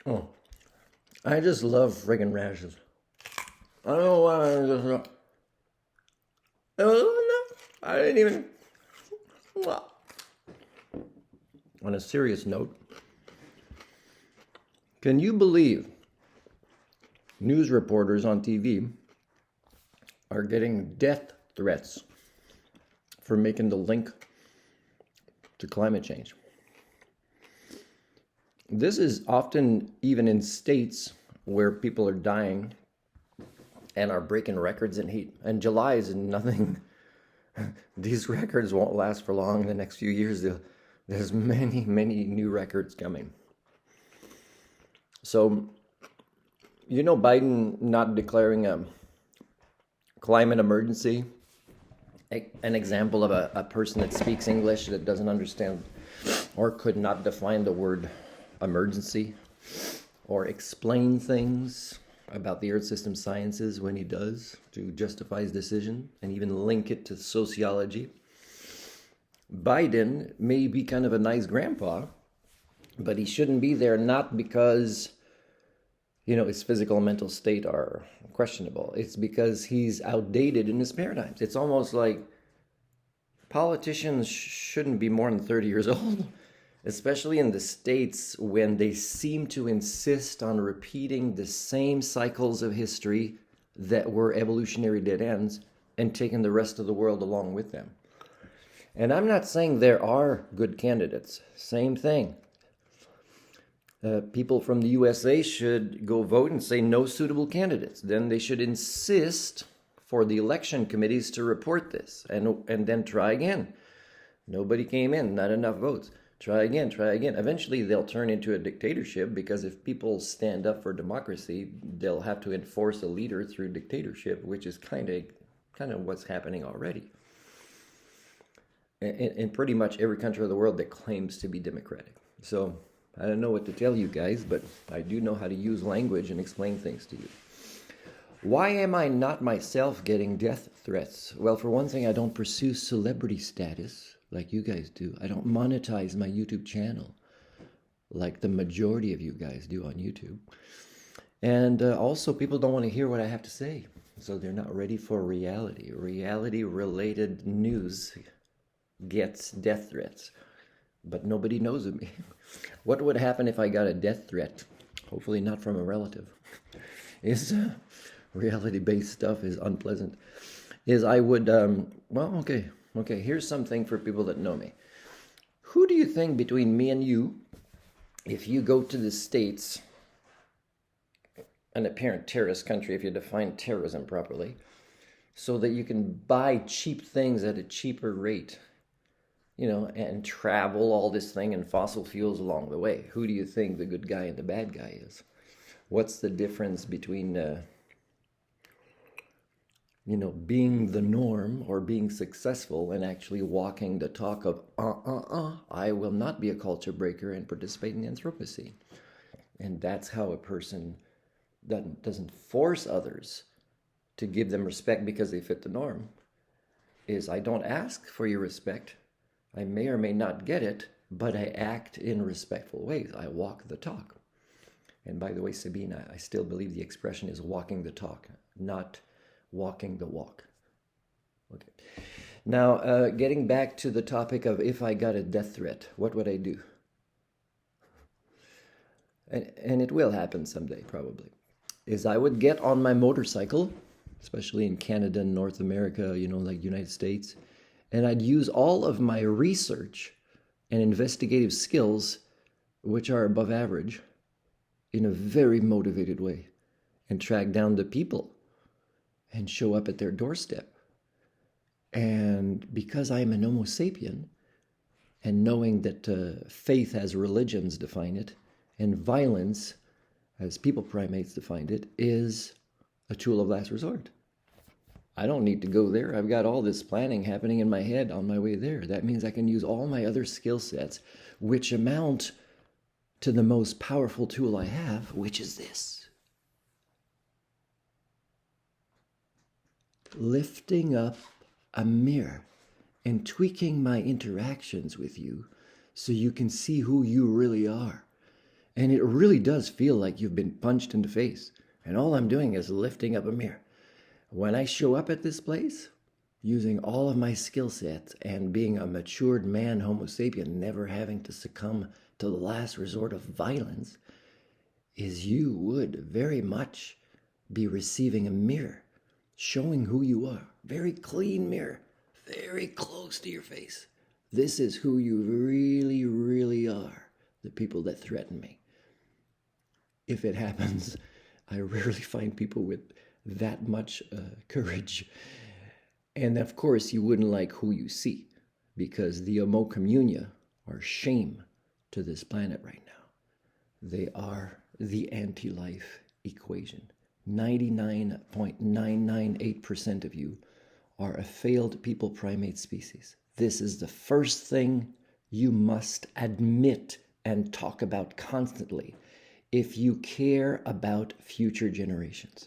Oh, I just love friggin' rashes. I don't know why I just love. I didn't even. Well, on a serious note, can you believe news reporters on TV are getting death threats for making the link to climate change? This is often even in states where people are dying and are breaking records in heat. And July is nothing. These records won't last for long. In the next few years, there's many, many new records coming. So, Biden not declaring a climate emergency, an example of a person that speaks English that doesn't understand or could not define the word emergency or explain things about the Earth system sciences when he does to justify his decision and even link it to sociology. Biden may be kind of a nice grandpa, but he shouldn't be there not because his physical and mental state are questionable. It's because he's outdated in his paradigms. It's almost like politicians shouldn't be more than 30 years old, especially in the States when they seem to insist on repeating the same cycles of history that were evolutionary dead ends and taking the rest of the world along with them. And I'm not saying there are good candidates. Same thing. People from the USA should go vote and say no suitable candidates. Then they should insist for the election committees to report this and then try again. Nobody came in, not enough votes. Try again, try again. Eventually they'll turn into a dictatorship because if people stand up for democracy, they'll have to enforce a leader through dictatorship, which is kind of what's happening already. In pretty much every country of the world that claims to be democratic. So I don't know what to tell you guys, but I do know how to use language and explain things to you. Why am I not myself getting death threats? Well, for one thing, I don't pursue celebrity status like you guys do. I don't monetize my YouTube channel like the majority of you guys do on YouTube. And also, people don't want to hear what I have to say, so they're not ready for reality. Reality-related news gets death threats, but nobody knows of me. What would happen if I got a death threat? Hopefully not from a relative. Reality-based stuff is unpleasant. I would, okay, here's something for people that know me. Who do you think between me and you, if you go to the States, an apparent terrorist country, if you define terrorism properly, so that you can buy cheap things at a cheaper rate, and travel all this thing in fossil fuels along the way. Who do you think the good guy and the bad guy is? What's the difference between, being the norm or being successful and actually walking the talk of, I will not be a culture breaker and participate in the Anthropocene. And that's how a person doesn't force others to give them respect because they fit the norm, is I don't ask for your respect. I may or may not get it, but I act in respectful ways. I walk the talk. And by the way, Sabine, I still believe the expression is walking the talk, not walking the walk. Okay. Now, getting back to the topic of if I got a death threat, what would I do? And it will happen someday, probably, is I would get on my motorcycle, especially in Canada and North America, like United States, and I'd use all of my research and investigative skills, which are above average, in a very motivated way, and track down the people and show up at their doorstep. And because I am an Homo sapien, and knowing that faith as religions define it, and violence as people primates define it, is a tool of last resort. I don't need to go there. I've got all this planning happening in my head on my way there. That means I can use all my other skill sets, which amount to the most powerful tool I have, which is this. Lifting up a mirror and tweaking my interactions with you so you can see who you really are. And it really does feel like you've been punched in the face. And all I'm doing is lifting up a mirror. When I show up at this place, using all of my skill sets and being a matured man, Homo sapien, never having to succumb to the last resort of violence, is you would very much be receiving a mirror showing who you are. Very clean mirror, very close to your face. This is who you really, really are, the people that threaten me. If it happens, I rarely find people with that much courage. And of course, you wouldn't like who you see, because the Homo communia are shame to this planet right now. They are the anti-life equation. 99.998% of you are a failed people primate species. This is the first thing you must admit and talk about constantly if you care about future generations.